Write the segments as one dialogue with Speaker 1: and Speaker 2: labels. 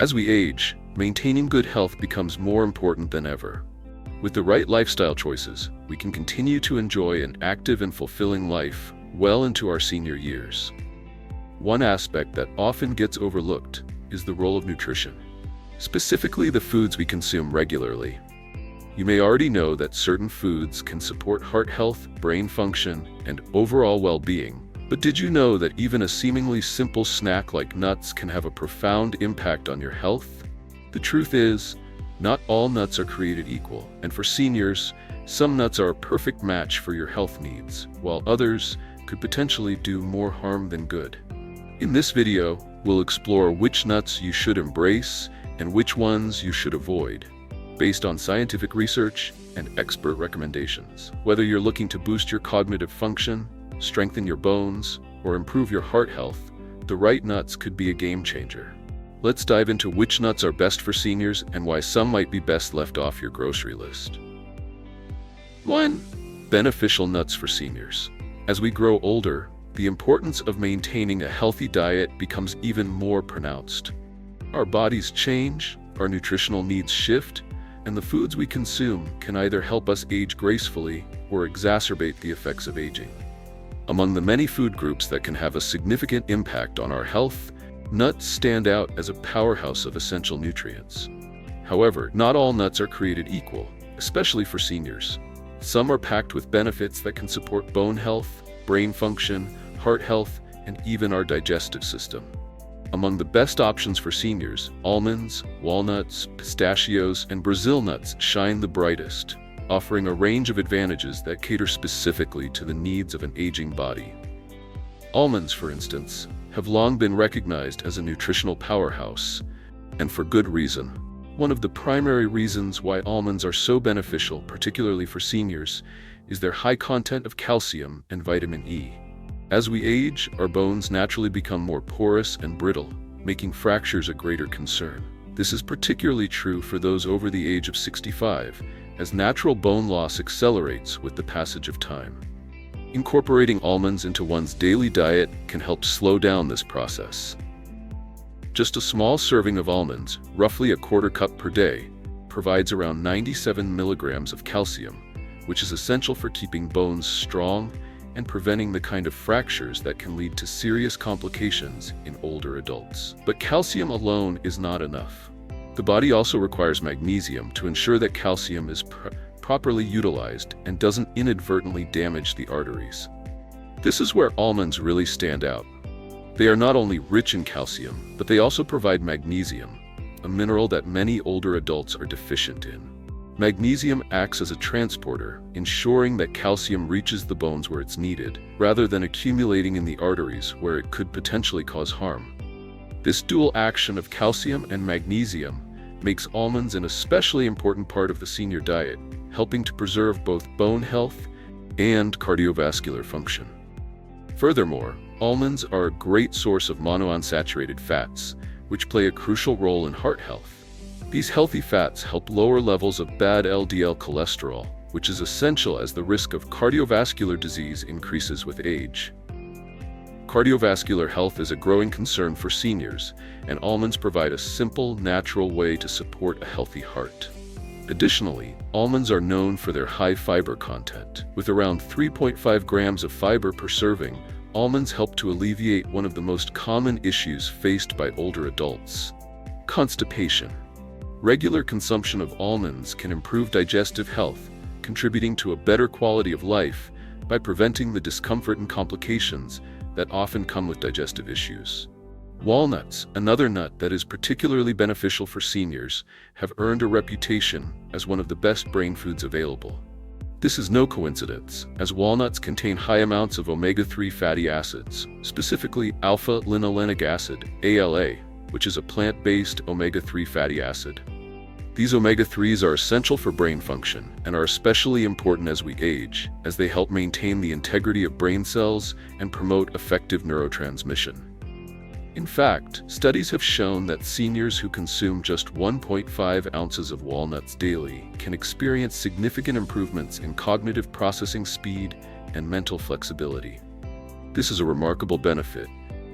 Speaker 1: As we age, maintaining good health becomes more important than ever. With the right lifestyle choices, we can continue to enjoy an active and fulfilling life well into our senior years. One aspect that often gets overlooked is the role of nutrition, specifically the foods we consume regularly. You may already know that certain foods can support heart health, brain function, and overall well-being. But did you know that even a seemingly simple snack like nuts can have a profound impact on your health? The truth is, not all nuts are created equal, and for seniors, some nuts are a perfect match for your health needs, while others could potentially do more harm than good. In this video, we'll explore which nuts you should embrace and which ones you should avoid, based on scientific research and expert recommendations. Whether you're looking to boost your cognitive function, strengthen your bones, or improve your heart health, the right nuts could be a game changer. Let's dive into which nuts are best for seniors and why some might be best left off your grocery list. 1. Beneficial nuts for seniors. As we grow older, the importance of maintaining a healthy diet becomes even more pronounced. Our bodies change, our nutritional needs shift, and the foods we consume can either help us age gracefully or exacerbate the effects of aging. Among the many food groups that can have a significant impact on our health, nuts stand out as a powerhouse of essential nutrients. However, not all nuts are created equal, especially for seniors. Some are packed with benefits that can support bone health, brain function, heart health, and even our digestive system. Among the best options for seniors, almonds, walnuts, pistachios, and Brazil nuts shine the brightest, offering a range of advantages that cater specifically to the needs of an aging body. Almonds, for instance, have long been recognized as a nutritional powerhouse, and for good reason. One of the primary reasons why almonds are so beneficial, particularly for seniors, is their high content of calcium and vitamin E. As we age, our bones naturally become more porous and brittle, making fractures a greater concern. This is particularly true for those over the age of 65, as natural bone loss accelerates with the passage of time. Incorporating almonds into one's daily diet can help slow down this process. Just a small serving of almonds, roughly a quarter cup per day, provides around 97 milligrams of calcium, which is essential for keeping bones strong and preventing the kind of fractures that can lead to serious complications in older adults. But calcium alone is not enough. The body also requires magnesium to ensure that calcium is properly utilized and doesn't inadvertently damage the arteries. This is where almonds really stand out. They are not only rich in calcium, but they also provide magnesium, a mineral that many older adults are deficient in. Magnesium acts as a transporter, ensuring that calcium reaches the bones where it's needed, rather than accumulating in the arteries where it could potentially cause harm. This dual action of calcium and magnesium makes almonds an especially important part of the senior diet, helping to preserve both bone health and cardiovascular function. Furthermore, almonds are a great source of monounsaturated fats, which play a crucial role in heart health. These healthy fats help lower levels of bad LDL cholesterol, which is essential as the risk of cardiovascular disease increases with age. Cardiovascular health is a growing concern for seniors, and almonds provide a simple, natural way to support a healthy heart. Additionally, almonds are known for their high fiber content. With around 3.5 grams of fiber per serving, almonds help to alleviate one of the most common issues faced by older adults: constipation. Regular consumption of almonds can improve digestive health, contributing to a better quality of life by preventing the discomfort and complications that often come with digestive issues. Walnuts, another nut that is particularly beneficial for seniors, have earned a reputation as one of the best brain foods available. This is no coincidence, as walnuts contain high amounts of omega-3 fatty acids, specifically alpha-linolenic acid, ALA, which is a plant-based omega-3 fatty acid. These omega-3s are essential for brain function and are especially important as we age, as they help maintain the integrity of brain cells and promote effective neurotransmission. In fact, studies have shown that seniors who consume just 1.5 ounces of walnuts daily can experience significant improvements in cognitive processing speed and mental flexibility. This is a remarkable benefit,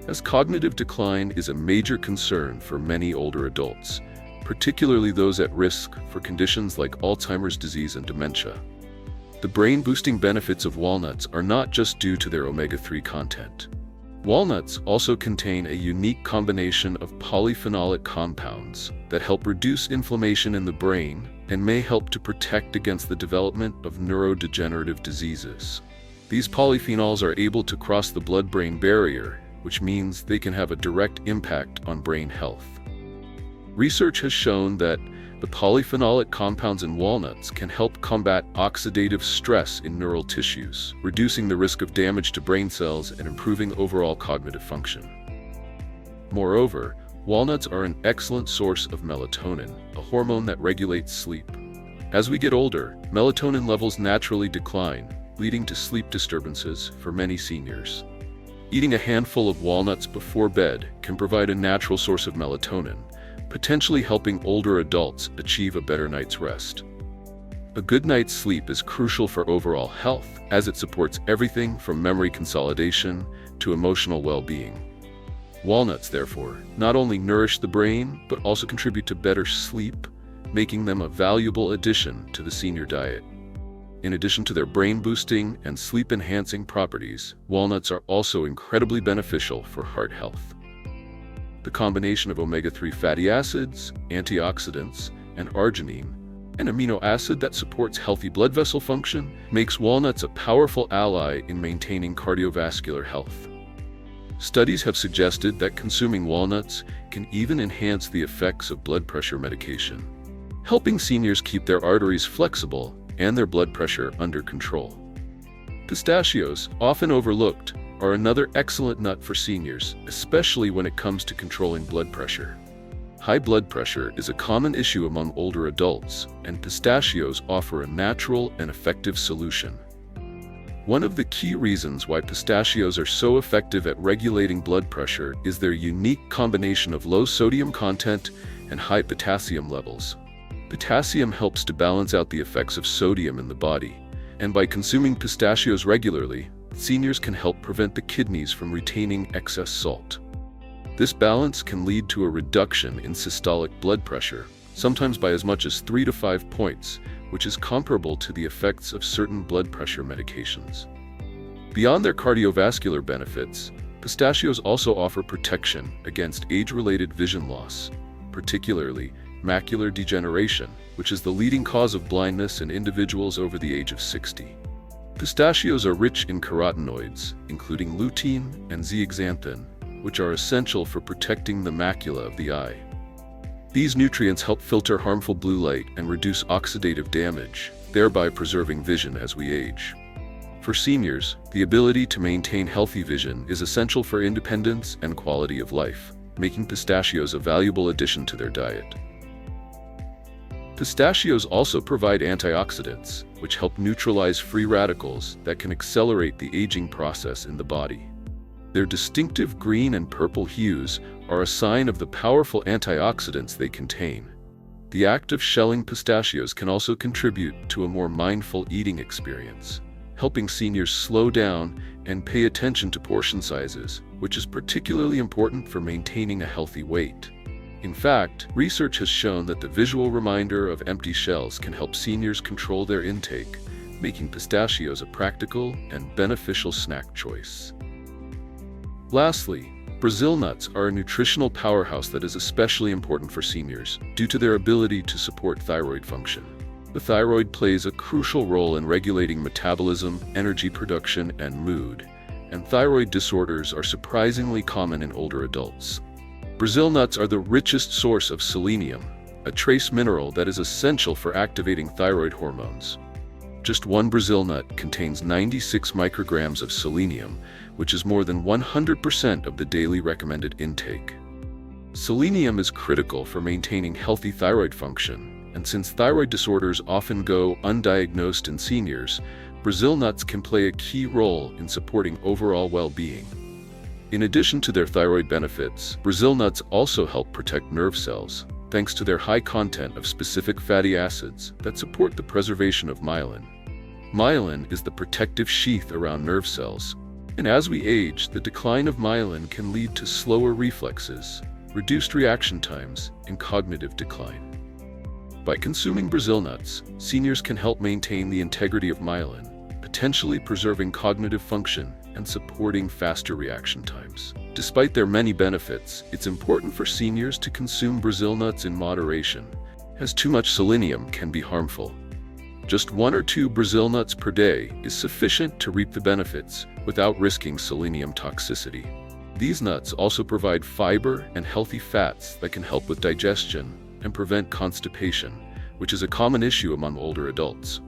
Speaker 1: as cognitive decline is a major concern for many older adults, particularly those at risk for conditions like Alzheimer's disease and dementia. The brain-boosting benefits of walnuts are not just due to their omega-3 content. Walnuts also contain a unique combination of polyphenolic compounds that help reduce inflammation in the brain and may help to protect against the development of neurodegenerative diseases. These polyphenols are able to cross the blood-brain barrier, which means they can have a direct impact on brain health. Research has shown that the polyphenolic compounds in walnuts can help combat oxidative stress in neural tissues, reducing the risk of damage to brain cells and improving overall cognitive function. Moreover, walnuts are an excellent source of melatonin, a hormone that regulates sleep. As we get older, melatonin levels naturally decline, leading to sleep disturbances for many seniors. Eating a handful of walnuts before bed can provide a natural source of melatonin, potentially helping older adults achieve a better night's rest. A good night's sleep is crucial for overall health, as it supports everything from memory consolidation to emotional well-being. Walnuts, therefore, not only nourish the brain, but also contribute to better sleep, making them a valuable addition to the senior diet. In addition to their brain-boosting and sleep-enhancing properties, walnuts are also incredibly beneficial for heart health. The combination of omega-3 fatty acids, antioxidants, and arginine, an amino acid that supports healthy blood vessel function, makes walnuts a powerful ally in maintaining cardiovascular health. Studies have suggested that consuming walnuts can even enhance the effects of blood pressure medication, helping seniors keep their arteries flexible and their blood pressure under control. Pistachios, often overlooked, are another excellent nut for seniors, especially when it comes to controlling blood pressure. High blood pressure is a common issue among older adults, and pistachios offer a natural and effective solution. One of the key reasons why pistachios are so effective at regulating blood pressure is their unique combination of low sodium content and high potassium levels. Potassium helps to balance out the effects of sodium in the body, and by consuming pistachios regularly, seniors can help prevent the kidneys from retaining excess salt. This balance can lead to a reduction in systolic blood pressure, sometimes by as much as 3 to 5 points, which is comparable to the effects of certain blood pressure medications. Beyond their cardiovascular benefits, pistachios also offer protection against age-related vision loss, particularly macular degeneration, which is the leading cause of blindness in individuals over the age of 60. Pistachios are rich in carotenoids, including lutein and zeaxanthin, which are essential for protecting the macula of the eye. These nutrients help filter harmful blue light and reduce oxidative damage, thereby preserving vision as we age. For seniors, the ability to maintain healthy vision is essential for independence and quality of life, making pistachios a valuable addition to their diet. Pistachios also provide antioxidants, which help neutralize free radicals that can accelerate the aging process in the body. Their distinctive green and purple hues are a sign of the powerful antioxidants they contain. The act of shelling pistachios can also contribute to a more mindful eating experience, helping seniors slow down and pay attention to portion sizes, which is particularly important for maintaining a healthy weight. In fact, research has shown that the visual reminder of empty shells can help seniors control their intake, making pistachios a practical and beneficial snack choice. Lastly, Brazil nuts are a nutritional powerhouse that is especially important for seniors due to their ability to support thyroid function. The thyroid plays a crucial role in regulating metabolism, energy production, and mood, and thyroid disorders are surprisingly common in older adults. Brazil nuts are the richest source of selenium, a trace mineral that is essential for activating thyroid hormones. Just one Brazil nut contains 96 micrograms of selenium, which is more than 100% of the daily recommended intake. Selenium is critical for maintaining healthy thyroid function, and since thyroid disorders often go undiagnosed in seniors, Brazil nuts can play a key role in supporting overall well-being. In addition to their thyroid benefits, Brazil nuts also help protect nerve cells, thanks to their high content of specific fatty acids that support the preservation of myelin. Myelin is the protective sheath around nerve cells, And as we age, the decline of myelin can lead to slower reflexes, reduced reaction times, and cognitive decline. By consuming Brazil nuts, seniors can help maintain the integrity of myelin, potentially preserving cognitive function and supporting faster reaction times. Despite their many benefits, it's important for seniors to consume Brazil nuts in moderation, as too much selenium can be harmful. Just 1 or 2 Brazil nuts per day is sufficient to reap the benefits without risking selenium toxicity. These nuts also provide fiber and healthy fats that can help with digestion and prevent constipation, which is a common issue among older adults.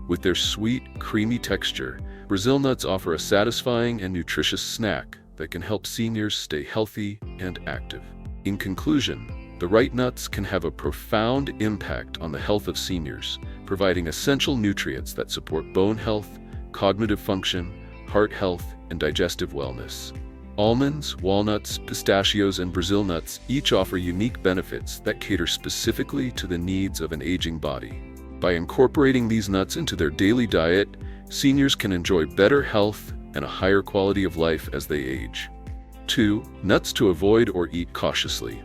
Speaker 1: With their sweet, creamy texture, Brazil nuts offer a satisfying and nutritious snack that can help seniors stay healthy and active. In conclusion, the right nuts can have a profound impact on the health of seniors, providing essential nutrients that support bone health, cognitive function, heart health, and digestive wellness. Almonds, walnuts, pistachios, and Brazil nuts each offer unique benefits that cater specifically to the needs of an aging body. By incorporating these nuts into their daily diet, seniors can enjoy better health and a higher quality of life as they age. 2. Nuts to avoid or eat cautiously.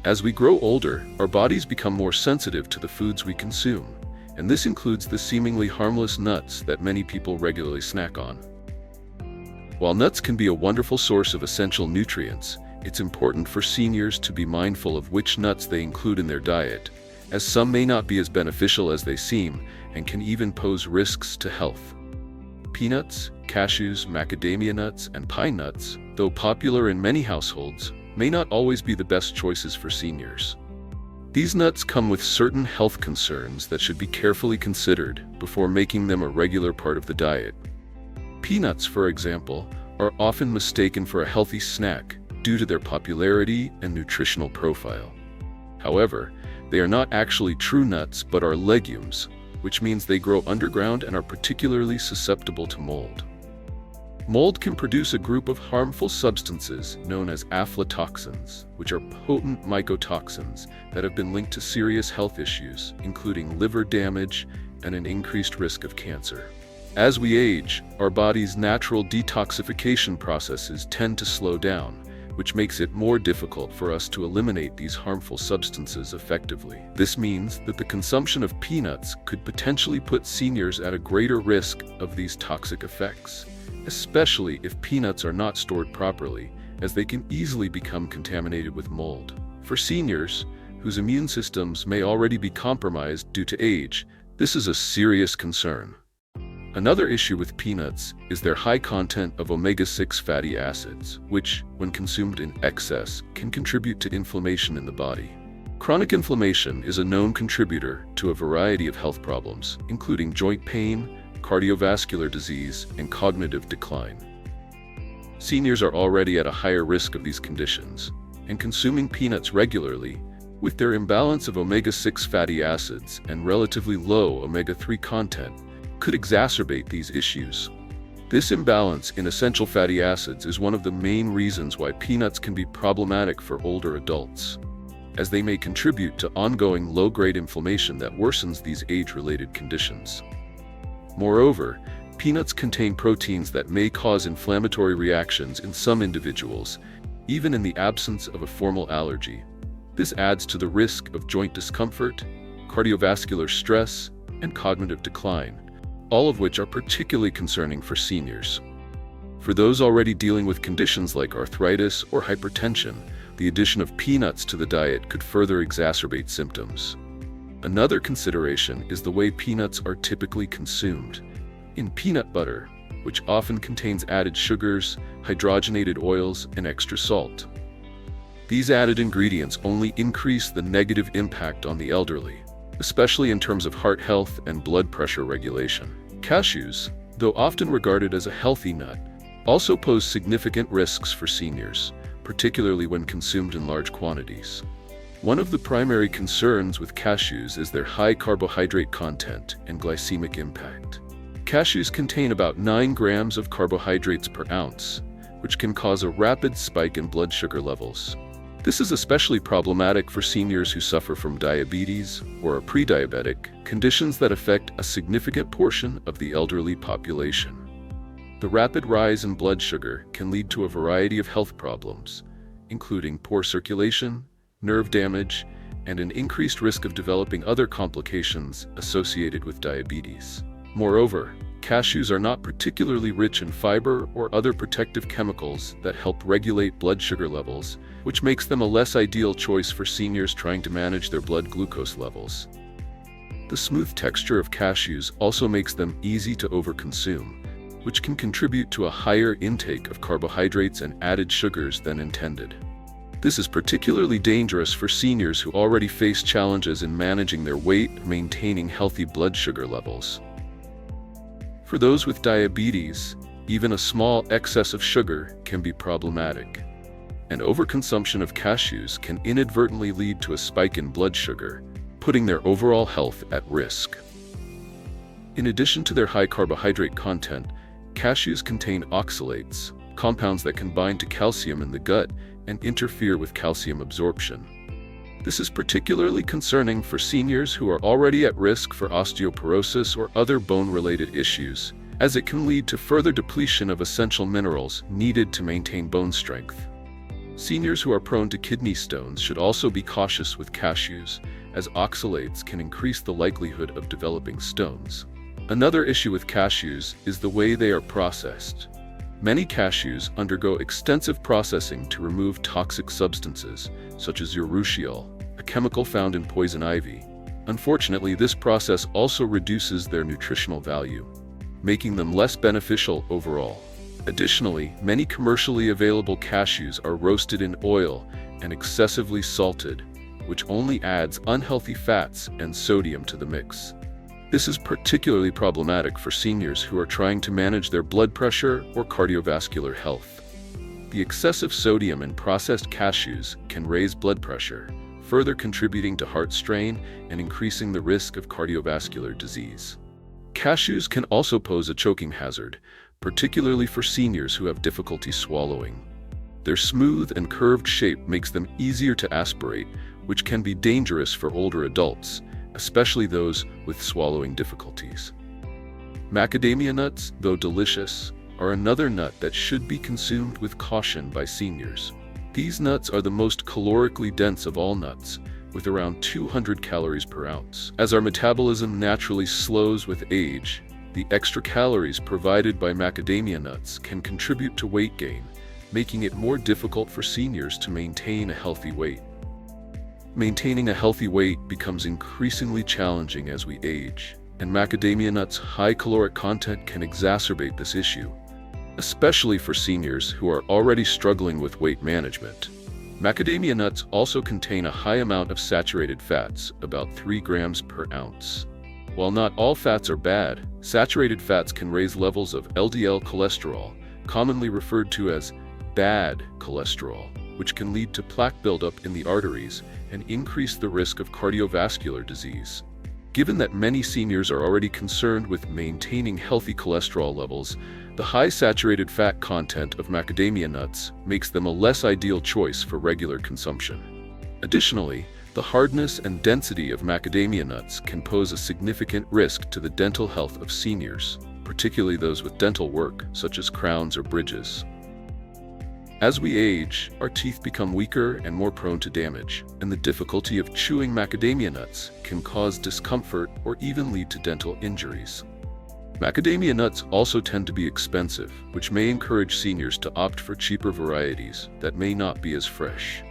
Speaker 1: As we grow older, our bodies become more sensitive to the foods we consume, and this includes the seemingly harmless nuts that many people regularly snack on. While nuts can be a wonderful source of essential nutrients, it's important for seniors to be mindful of which nuts they include in their diet, as some may not be as beneficial as they seem and can even pose risks to health. Peanuts, cashews, macadamia nuts, and pine nuts, though popular in many households, may not always be the best choices for seniors. These nuts come with certain health concerns that should be carefully considered before making them a regular part of the diet. Peanuts, for example, are often mistaken for a healthy snack due to their popularity and nutritional profile. However, they are not actually true nuts but are legumes, which means they grow underground and are particularly susceptible to mold. Mold can produce a group of harmful substances known as aflatoxins, which are potent mycotoxins that have been linked to serious health issues, including liver damage and an increased risk of cancer. As we age, our body's natural detoxification processes tend to slow down, which makes it more difficult for us to eliminate these harmful substances effectively. This means that the consumption of peanuts could potentially put seniors at a greater risk of these toxic effects, especially if peanuts are not stored properly, as they can easily become contaminated with mold. For seniors, whose immune systems may already be compromised due to age, this is a serious concern. Another issue with peanuts is their high content of omega-6 fatty acids, which, when consumed in excess, can contribute to inflammation in the body. Chronic inflammation is a known contributor to a variety of health problems, including joint pain, cardiovascular disease, and cognitive decline. Seniors are already at a higher risk of these conditions, and consuming peanuts regularly, with their imbalance of omega-6 fatty acids and relatively low omega-3 content, could exacerbate these issues. This imbalance in essential fatty acids is one of the main reasons why peanuts can be problematic for older adults, as they may contribute to ongoing low-grade inflammation that worsens these age-related conditions. Moreover, peanuts contain proteins that may cause inflammatory reactions in some individuals, even in the absence of a formal allergy. This adds to the risk of joint discomfort, cardiovascular stress, and cognitive decline, all of which are particularly concerning for seniors. For those already dealing with conditions like arthritis or hypertension, the addition of peanuts to the diet could further exacerbate symptoms. Another consideration is the way peanuts are typically consumed. In peanut butter, which often contains added sugars, hydrogenated oils, and extra salt. These added ingredients only increase the negative impact on the elderly, especially in terms of heart health and blood pressure regulation. Cashews, though often regarded as a healthy nut, also pose significant risks for seniors, particularly when consumed in large quantities. One of the primary concerns with cashews is their high carbohydrate content and glycemic impact. Cashews contain about 9 grams of carbohydrates per ounce, which can cause a rapid spike in blood sugar levels. This is especially problematic for seniors who suffer from diabetes or are pre-diabetic, conditions that affect a significant portion of the elderly population. The rapid rise in blood sugar can lead to a variety of health problems, including poor circulation, nerve damage, and an increased risk of developing other complications associated with diabetes. Moreover, cashews are not particularly rich in fiber or other protective chemicals that help regulate blood sugar levels, which makes them a less ideal choice for seniors trying to manage their blood glucose levels. The smooth texture of cashews also makes them easy to overconsume, which can contribute to a higher intake of carbohydrates and added sugars than intended. This is particularly dangerous for seniors who already face challenges in managing their weight and maintaining healthy blood sugar levels. For those with diabetes, even a small excess of sugar can be problematic, and overconsumption of cashews can inadvertently lead to a spike in blood sugar, putting their overall health at risk. In addition to their high carbohydrate content, cashews contain oxalates, compounds that can bind to calcium in the gut and interfere with calcium absorption. This is particularly concerning for seniors who are already at risk for osteoporosis or other bone-related issues, as it can lead to further depletion of essential minerals needed to maintain bone strength. Seniors who are prone to kidney stones should also be cautious with cashews, as oxalates can increase the likelihood of developing stones. Another issue with cashews is the way they are processed. Many cashews undergo extensive processing to remove toxic substances, such as urushiol, a chemical found in poison ivy. Unfortunately, this process also reduces their nutritional value, making them less beneficial overall. Additionally, many commercially available cashews are roasted in oil and excessively salted, which only adds unhealthy fats and sodium to the mix. This is particularly problematic for seniors who are trying to manage their blood pressure or cardiovascular health. The excessive sodium in processed cashews can raise blood pressure, further contributing to heart strain and increasing the risk of cardiovascular disease. Cashews can also pose a choking hazard, particularly for seniors who have difficulty swallowing. Their smooth and curved shape makes them easier to aspirate, which can be dangerous for older adults, especially those with swallowing difficulties. Macadamia nuts, though delicious, are another nut that should be consumed with caution by seniors. These nuts are the most calorically dense of all nuts, with around 200 calories per ounce. As our metabolism naturally slows with age, the extra calories provided by macadamia nuts can contribute to weight gain, making it more difficult for seniors to maintain a healthy weight. Maintaining a healthy weight becomes increasingly challenging as we age, and macadamia nuts' high caloric content can exacerbate this issue, especially for seniors who are already struggling with weight management. Macadamia nuts also contain a high amount of saturated fats, about 3 grams per ounce. While not all fats are bad, saturated fats can raise levels of LDL cholesterol, commonly referred to as bad cholesterol, which can lead to plaque buildup in the arteries and increase the risk of cardiovascular disease. Given that many seniors are already concerned with maintaining healthy cholesterol levels, the high saturated fat content of macadamia nuts makes them a less ideal choice for regular consumption. Additionally, the hardness and density of macadamia nuts can pose a significant risk to the dental health of seniors, particularly those with dental work, such as crowns or bridges. As we age, our teeth become weaker and more prone to damage, and the difficulty of chewing macadamia nuts can cause discomfort or even lead to dental injuries. Macadamia nuts also tend to be expensive, which may encourage seniors to opt for cheaper varieties that may not be as fresh.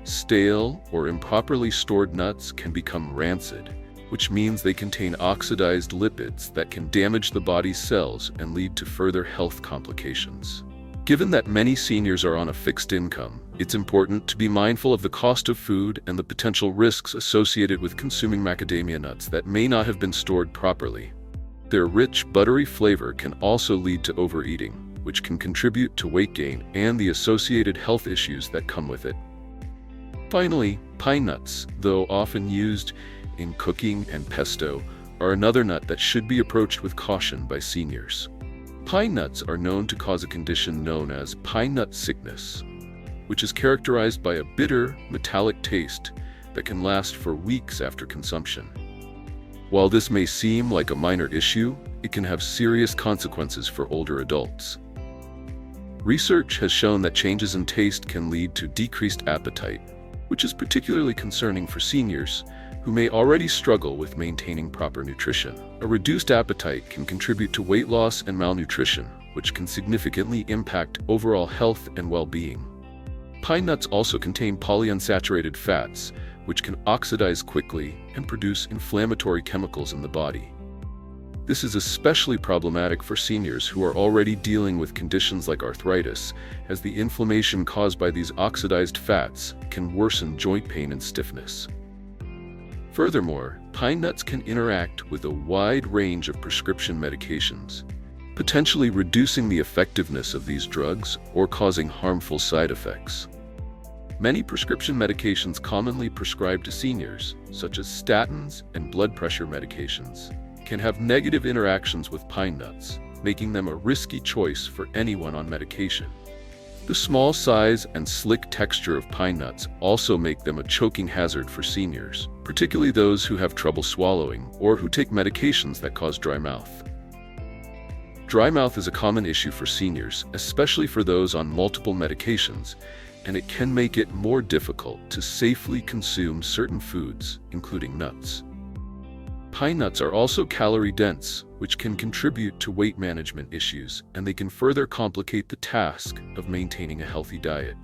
Speaker 1: Stale or improperly stored nuts can become rancid, which means they contain oxidized lipids that can damage the body's cells and lead to further health complications. Given that many seniors are on a fixed income, it's important to be mindful of the cost of food and the potential risks associated with consuming macadamia nuts that may not have been stored properly. Their rich, buttery flavor can also lead to overeating, which can contribute to weight gain and the associated health issues that come with it. Finally, pine nuts, though often used in cooking and pesto, are another nut that should be approached with caution by seniors. Pine nuts are known to cause a condition known as pine nut sickness, which is characterized by a bitter, metallic taste that can last for weeks after consumption. While this may seem like a minor issue, it can have serious consequences for older adults. Research has shown that changes in taste can lead to decreased appetite, which is particularly concerning for seniors who may already struggle with maintaining proper nutrition. A reduced appetite can contribute to weight loss and malnutrition, which can significantly impact overall health and well-being. Pine nuts also contain polyunsaturated fats, which can oxidize quickly and produce inflammatory chemicals in the body. This is especially problematic for seniors who are already dealing with conditions like arthritis, as the inflammation caused by these oxidized fats can worsen joint pain and stiffness. Furthermore, pine nuts can interact with a wide range of prescription medications, potentially reducing the effectiveness of these drugs or causing harmful side effects. Many prescription medications commonly prescribed to seniors, such as statins and blood pressure medications, can have negative interactions with pine nuts, making them a risky choice for anyone on medication. The small size and slick texture of pine nuts also make them a choking hazard for seniors, particularly those who have trouble swallowing or who take medications that cause dry mouth. Dry mouth is a common issue for seniors, especially for those on multiple medications, and it can make it more difficult to safely consume certain foods, including nuts. Pine nuts are also calorie-dense, which can contribute to weight management issues, and they can further complicate the task of maintaining a healthy diet.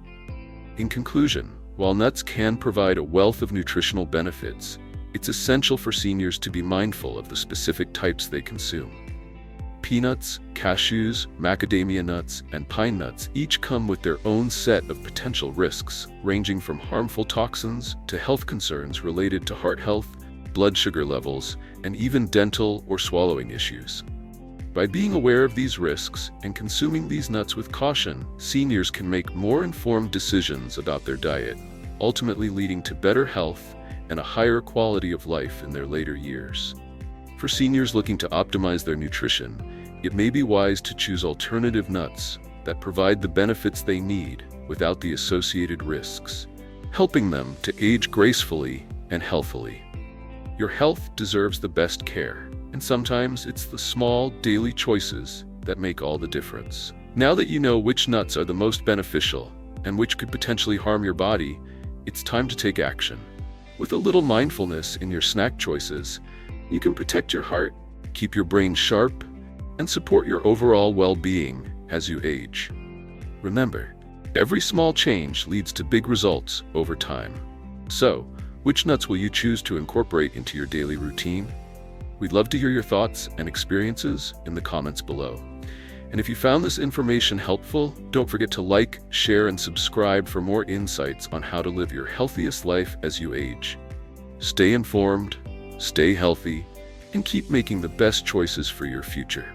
Speaker 1: In conclusion, while nuts can provide a wealth of nutritional benefits, it's essential for seniors to be mindful of the specific types they consume. Peanuts, cashews, macadamia nuts, and pine nuts each come with their own set of potential risks, ranging from harmful toxins to health concerns related to heart health, blood sugar levels, and even dental or swallowing issues. By being aware of these risks and consuming these nuts with caution, seniors can make more informed decisions about their diet, ultimately leading to better health and a higher quality of life in their later years. For seniors looking to optimize their nutrition, it may be wise to choose alternative nuts that provide the benefits they need without the associated risks, helping them to age gracefully and healthily. Your health deserves the best care, and sometimes it's the small, daily choices that make all the difference. Now that you know which nuts are the most beneficial and which could potentially harm your body, it's time to take action. With a little mindfulness in your snack choices, you can protect your heart, keep your brain sharp, and support your overall well-being as you age. Remember, every small change leads to big results over time. So, which nuts will you choose to incorporate into your daily routine? We'd love to hear your thoughts and experiences in the comments below. And if you found this information helpful, don't forget to like, share, and subscribe for more insights on how to live your healthiest life as you age. Stay informed, stay healthy, and keep making the best choices for your future.